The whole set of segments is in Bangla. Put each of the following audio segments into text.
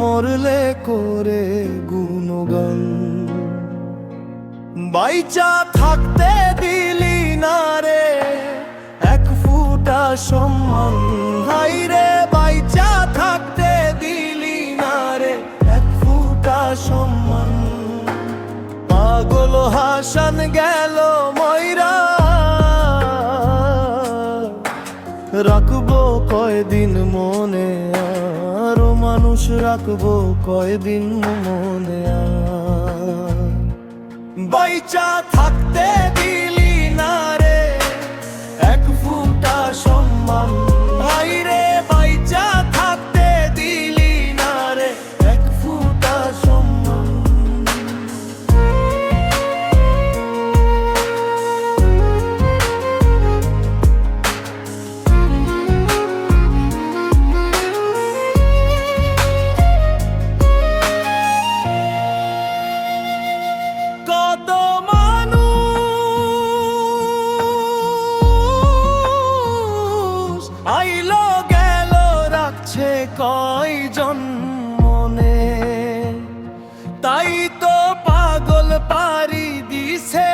মরলে করে গুণগান। বাইচা থাকতে দিলি না রে এক ফুটা সম্মান, হাইরে বাইচা থাকতে দিলি না রে এক ফুটা সম্মান। পাগল হাসান গেল ময়রা, রাখবো কয়দিন মনে আর মানুষ, রাখবো কয়দিন মনে আর। বাইচা থাকতে দিলি না রে এক ফুটা সম্মান, হাইরে বাইচা থাকতে দিলি না রে এক ফুটা সম্মান। কত মানুষ আইলো গেল, রাখছে কয়জন মনে, তাই তো পাগল পারি দিছে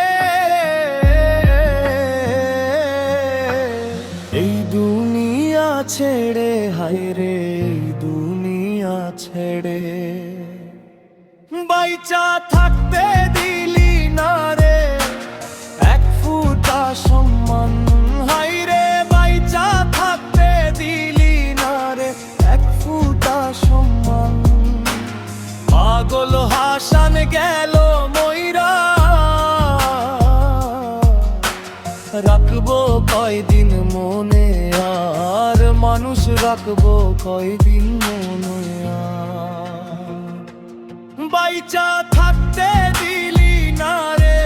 এই দুনিয়া ছেড়ে, হায়রে এই দুনিয়া ছেড়ে। বাইচা থাকতে দিলি না রে এক ফুটা সম্মান, হাইরে বাইচা থাকতে দিলি না রে এক ফুটা সম্মান। পাগল হাসান গেল ময়রা, রাখবো কয়দিন মনে আর মানুষ, রাখবো কয়দিন মনে আর। বাইচা থাকতে দিলি না রে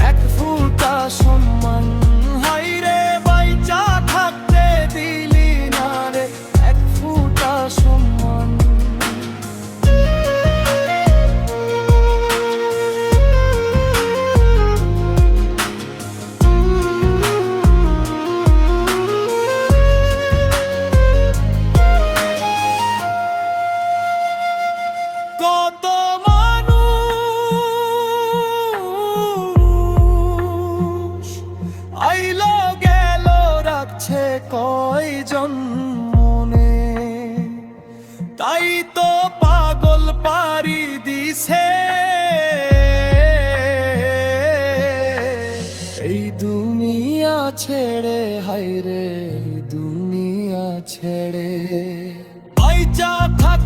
এক ফুটা সম্মান, হাইরে বাইচা থাকতে দিলি না রে এক ফুটা সম্মান। কত মানুষ আইলো গেল, রাখছে কয়জন মনে, তাই তো পাগল পারি দিছে এই দুনিয়া ছেড়ে, হায়রে এই দুনিয়া ছেড়ে। বাইচা থাক